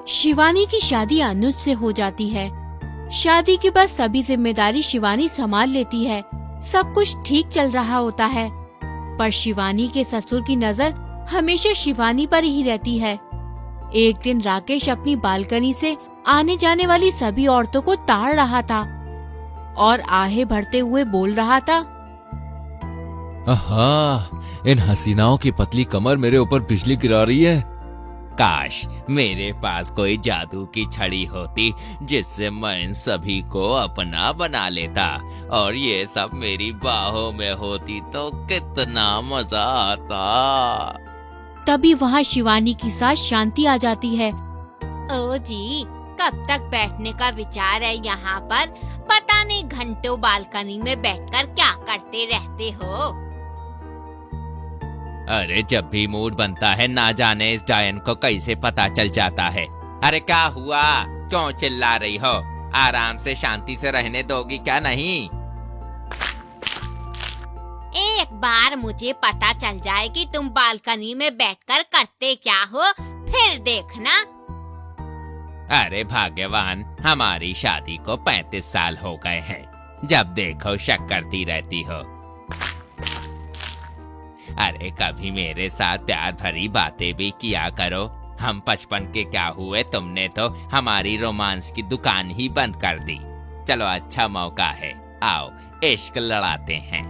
शिवानी की शादी अनुज से हो जाती है। शादी के बाद सभी जिम्मेदारी शिवानी संभाल लेती है। सब कुछ ठीक चल रहा होता है, पर शिवानी के ससुर की नजर हमेशा शिवानी पर ही रहती है। एक दिन राकेश अपनी बालकनी से आने जाने वाली सभी औरतों को ताड़ रहा था और आहें भरते हुए बोल रहा था, आहा, इन हसीनाओं की पतली कमर मेरे ऊपर बिजली गिरा रही है। काश मेरे पास कोई जादू की छड़ी होती जिससे मैं इन सभी को अपना बना लेता और ये सब मेरी बाहों में होती तो कितना मजा आता। तभी वहाँ शिवानी की सास शांति आ जाती है। ओ जी, कब तक बैठने का विचार है यहाँ पर? पता नहीं घंटों बालकनी में बैठकर क्या करते रहते हो। अरे जब भी मूड बनता है ना जाने इस डायन को कैसे पता चल जाता है। अरे क्या हुआ, क्यों चिल्ला रही हो? आराम से शांति से रहने दोगी क्या नहीं? एक बार मुझे पता चल जाए कि तुम बालकनी में बैठकर करते क्या हो, फिर देखना। अरे भाग्यवान, हमारी शादी को 35 साल हो गए हैं। जब देखो शक करती रहती हो। अरे कभी मेरे साथ प्यार भरी बातें भी किया करो। हम 55 के क्या हुए, तुमने तो हमारी रोमांस की दुकान ही बंद कर दी। चलो अच्छा मौका है, आओ इश्क लड़ाते हैं।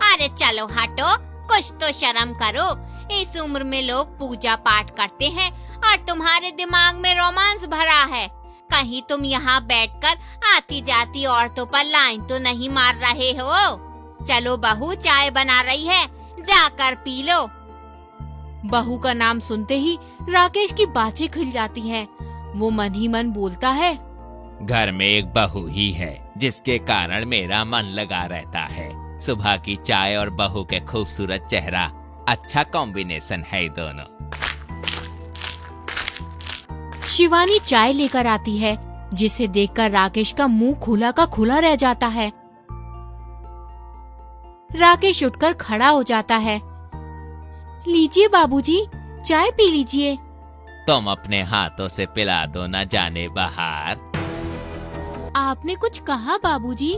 अरे चलो हटो, कुछ तो शर्म करो। इस उम्र में लोग पूजा पाठ करते हैं और तुम्हारे दिमाग में रोमांस भरा है। कहीं तुम यहाँ बैठकर आती जाती औरतों पर लाइन तो नहीं मार रहे हो? चलो बहू चाय बना रही है, जाकर पी लो। बहू का नाम सुनते ही राकेश की बातें खुल जाती हैं। वो मन ही मन बोलता है, घर में एक बहू ही है जिसके कारण मेरा मन लगा रहता है। सुबह की चाय और बहू के खूबसूरत चेहरा, अच्छा कॉम्बिनेशन है दोनों। शिवानी चाय लेकर आती है, जिसे देखकर राकेश का मुंह खुला का खुला रह जाता है। राकेश उठकर खड़ा हो जाता है। लीजिए बाबूजी, चाय पी लीजिए। तुम अपने हाथों से पिला दो न जाने बाहर। आपने कुछ कहा बाबूजी?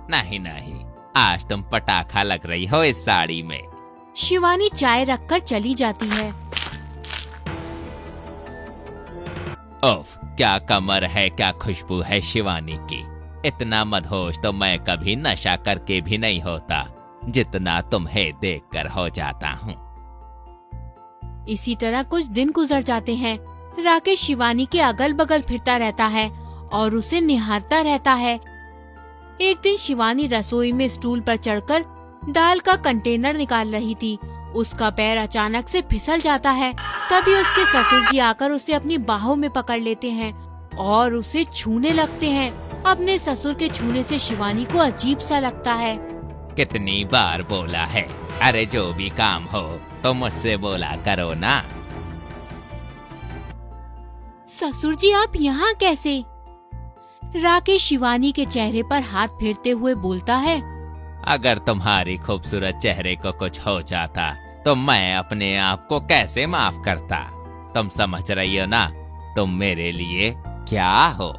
नहीं नहीं, आज तुम पटाखा लग रही हो इस साड़ी में। शिवानी चाय रखकर चली जाती है। उफ, क्या कमर है, क्या खुशबू है शिवानी की। इतना मदहोश तो मैं कभी नशा करके भी नहीं होता जितना तुम्हें देखकर हो जाता हूँ। इसी तरह कुछ दिन गुजर जाते हैं। राकेश शिवानी के अगल बगल फिरता रहता है और उसे निहारता रहता है। एक दिन शिवानी रसोई में स्टूल पर चढ़कर दाल का कंटेनर निकाल रही थी। उसका पैर अचानक से फिसल जाता है। तभी उसके ससुर जी आकर उसे अपनी बाहों में पकड़ लेते हैं और उसे छूने लगते हैं। अपने ससुर के छूने से शिवानी को अजीब सा लगता है। कितनी बार बोला है, अरे जो भी काम हो तो मुझसे बोला करो ना। ससुर जी आप यहाँ कैसे? राकेश शिवानी के चेहरे पर हाथ फेरते हुए बोलता है, अगर तुम्हारी खूबसूरत चेहरे को कुछ हो जाता तो मैं अपने आप को कैसे माफ करता? तुम समझ रही हो ना, तुम मेरे लिए क्या हो।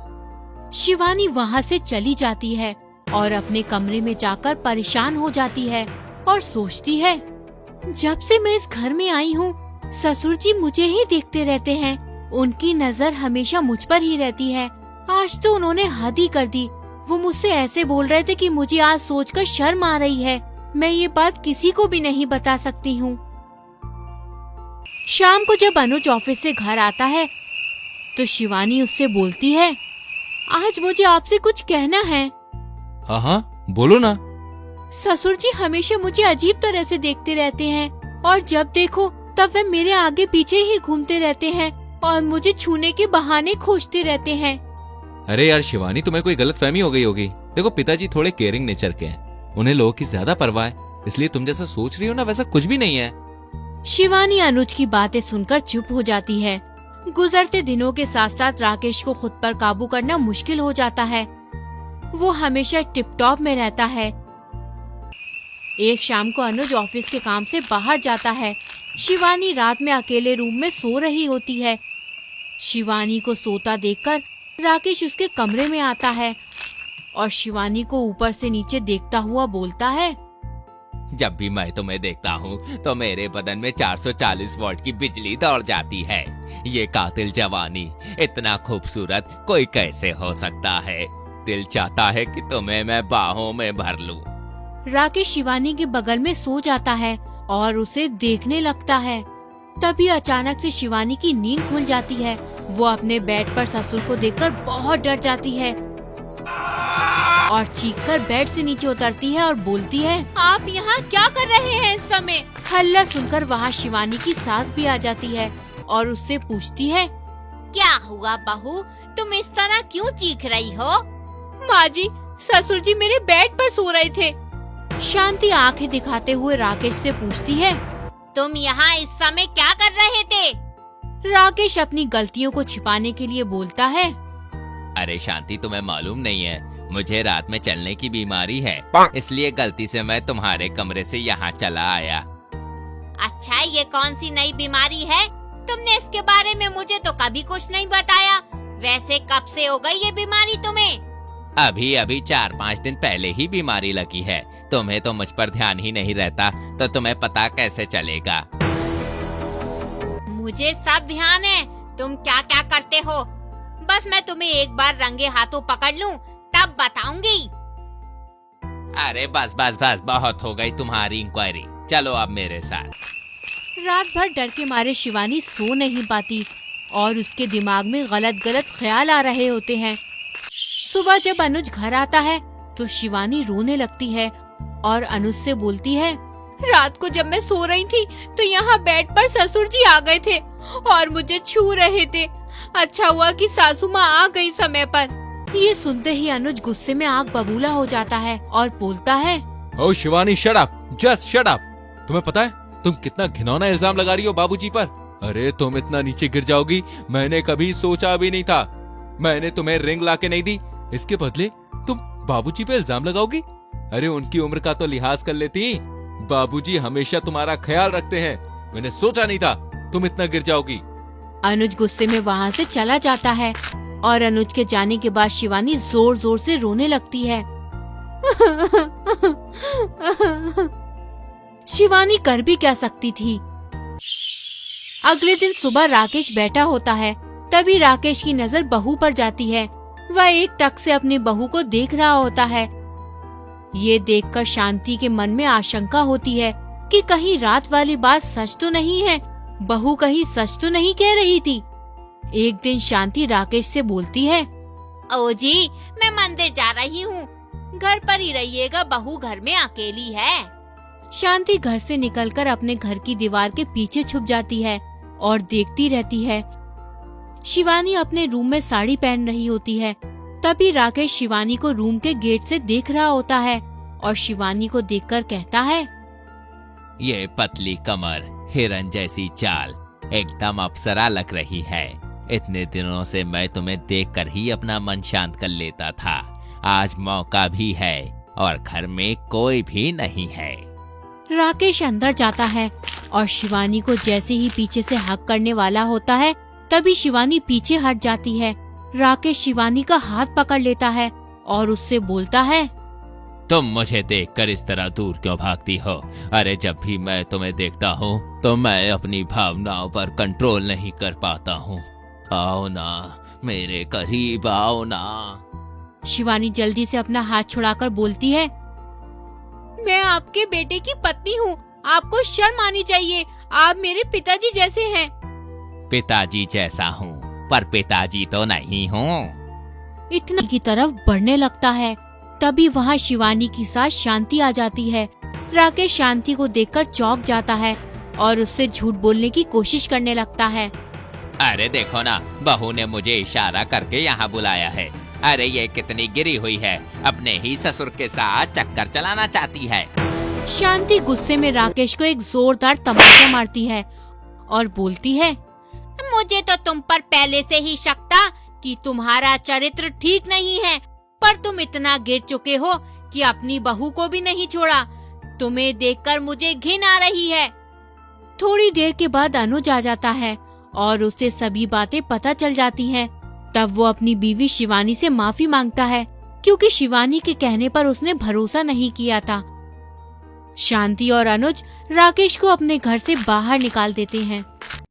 शिवानी वहाँ से चली जाती है और अपने कमरे में जाकर परेशान हो जाती है और सोचती है, जब से मैं इस घर में आई हूँ ससुर जी मुझे ही देखते रहते हैं। उनकी नजर हमेशा मुझ पर ही रहती है। आज तो उन्होंने हद ही कर दी। वो मुझसे ऐसे बोल रहे थे कि मुझे आज सोचकर शर्म आ रही है। मैं ये बात किसी को भी नहीं बता सकती हूँ। शाम को जब अनुज ऑफिस से घर आता है तो शिवानी उससे बोलती है, आज मुझे आपसे कुछ कहना है। हाँ हाँ, बोलो ना। ससुर जी हमेशा मुझे अजीब तरह से देखते रहते हैं और जब देखो तब वे मेरे आगे पीछे ही घूमते रहते हैं और मुझे छूने के बहाने खोजते रहते हैं। अरे यार शिवानी, तुम्हें कोई गलतफहमी हो गई होगी। देखो पिताजी थोड़े केयरिंग नेचर के हैं, उन्हें लोगों की ज्यादा परवाह है, इसलिए तुम जैसा सोच रही हो ना वैसा कुछ भी नहीं है। शिवानी अनुज की बातें सुनकर चुप हो जाती है। गुजरते दिनों के साथ साथ राकेश को खुद पर काबू करना मुश्किल हो जाता है। वो हमेशा टिप टॉप में रहता है। एक शाम को अनुज ऑफिस के काम से बाहर जाता है। शिवानी रात में अकेले रूम में सो रही होती है। शिवानी को सोता देखकर राकेश उसके कमरे में आता है और शिवानी को ऊपर से नीचे देखता हुआ बोलता है, जब भी मैं तुम्हें देखता हूँ तो मेरे बदन में 440 वॉट की बिजली दौड़ जाती है। ये कातिल जवानी, इतना खूबसूरत कोई कैसे हो सकता है? दिल चाहता है कि तुम्हें मैं बाहों में भर लूं। राकेश शिवानी के बगल में सो जाता है और उसे देखने लगता है। तभी अचानक से शिवानी की नींद खुल जाती है। वो अपने बेड पर ससुर को देखकर बहुत डर जाती है और चीखकर बेड से नीचे उतरती है और बोलती है, आप यहाँ क्या कर रहे हैं इस समय? हल्ला सुनकर वहाँ शिवानी की सास भी आ जाती है और उससे पूछती है, क्या हुआ बहू, तुम इस तरह क्यों चीख रही हो? माँ जी, ससुर जी मेरे बेड पर सो रहे थे। शांति आंखें दिखाते हुए राकेश से पूछती है, तुम यहाँ इस समय क्या कर रहे थे? राकेश अपनी गलतियों को छिपाने के लिए बोलता है, अरे शांति, तुम्हें मालूम नहीं है, मुझे रात में चलने की बीमारी है, इसलिए गलती से मैं तुम्हारे कमरे से यहाँ चला आया। अच्छा, ये कौन सी नई बीमारी है? तुमने इसके बारे में मुझे तो कभी कुछ नहीं बताया। वैसे कब से हो गई ये बीमारी तुम्हें? अभी अभी 4-5 दिन पहले ही बीमारी लगी है। तुम्हें तो मुझ पर ध्यान ही नहीं रहता, तो तुम्हें पता कैसे चलेगा? मुझे सब ध्यान है तुम क्या क्या करते हो। बस मैं तुम्हें एक बार रंगे हाथों पकड़ लूं, तब बताऊंगी। अरे बस बस बस, बहुत हो गई तुम्हारी इंक्वायरी, चलो अब मेरे साथ। रात भर डर के मारे शिवानी सो नहीं पाती और उसके दिमाग में गलत गलत ख्याल आ रहे होते हैं। सुबह जब अनुज घर आता है तो शिवानी रोने लगती है और अनुज से बोलती है, रात को जब मैं सो रही थी तो यहाँ बेड पर ससुर जी आ गए थे और मुझे छू रहे थे। अच्छा हुआ कि सासू माँ आ गई समय पर। ये सुनते ही अनुज गुस्से में आग बबूला हो जाता है और बोलता है, ओ Shivani, shut up, just shut up. तुम्हें पता है तुम कितना घिनौना इल्जाम लगा रही हो बाबूजी पर? अरे तुम इतना नीचे गिर जाओगी मैंने कभी सोचा भी नहीं था। मैंने तुम्हें रिंग लाके नहीं दी, इसके बदले तुम बाबूजी पे इल्जाम लगाओगी? अरे उनकी उम्र का तो लिहाज कर लेती। बाबूजी हमेशा तुम्हारा ख्याल रखते हैं, मैंने सोचा नहीं था तुम इतना गिर जाओगी। अनुज गुस्से में वहाँ से चला जाता है और अनुज के जाने के बाद शिवानी जोर जोर से रोने लगती है। शिवानी कर भी क्या सकती थी। अगले दिन सुबह राकेश बैठा होता है, तभी राकेश की नजर बहू पर जाती है। वह एक टक से अपनी बहू को देख रहा होता है। ये देखकर शांति के मन में आशंका होती है कि कहीं रात वाली बात सच तो नहीं है, बहू कहीं सच तो नहीं कह रही थी। एक दिन शांति राकेश से बोलती है, ओ जी, मैं मंदिर जा रही हूँ, घर पर ही रहिएगा, बहू घर में अकेली है। शांति घर से निकलकर अपने घर की दीवार के पीछे छुप जाती है और देखती रहती है। शिवानी अपने रूम में साड़ी पहन रही होती है। तभी राकेश शिवानी को रूम के गेट से देख रहा होता है और शिवानी को देखकर कहता है, ये पतली कमर, हिरन जैसी चाल, एकदम अप्सरा लग रही है। इतने दिनों से मैं तुम्हें देखकर ही अपना मन शांत कर लेता था। आज मौका भी है और घर में कोई भी नहीं है। राकेश अंदर जाता है और शिवानी को जैसे ही पीछे से हक करने वाला होता है, तभी शिवानी पीछे हट जाती है। राकेश शिवानी का हाथ पकड़ लेता है और उससे बोलता है, तुम मुझे देखकर इस तरह दूर क्यों भागती हो? अरे जब भी मैं तुम्हें देखता हूँ तो मैं अपनी भावनाओं पर कंट्रोल नहीं कर पाता हूँ। आओ ना, मेरे करीब आओ ना। शिवानी जल्दी से अपना हाथ छुड़ाकर बोलती है, मैं आपके बेटे की पत्नी हूँ, आपको शर्म आनी चाहिए, आप मेरे पिताजी जैसे हैं। पिताजी जैसा हूँ पर पिताजी तो नहीं हूँ। इतना की तरफ बढ़ने लगता है। तभी वहाँ शिवानी की सास शांति आ जाती है। राकेश शांति को देखकर चौंक जाता है और उससे झूठ बोलने की कोशिश करने लगता है। अरे देखो ना, बहू ने मुझे इशारा करके यहाँ बुलाया है। अरे ये कितनी गिरी हुई है, अपने ही ससुर के साथ चक्कर चलाना चाहती है। शांति गुस्से में राकेश को एक जोरदार तमाचा मारती है और बोलती है, मुझे तो तुम पर पहले से ही शक था कि तुम्हारा चरित्र ठीक नहीं है, पर तुम इतना गिर चुके हो कि अपनी बहू को भी नहीं छोड़ा। तुम्हें देखकर मुझे घिन आ रही है। थोड़ी देर के बाद अनुज आ जाता है और उसे सभी बातें पता चल जाती हैं। तब वो अपनी बीवी शिवानी से माफी मांगता है, क्योंकि शिवानी के कहने पर उसने भरोसा नहीं किया था। शांति और अनुज राकेश को अपने घर से बाहर निकाल देते हैं।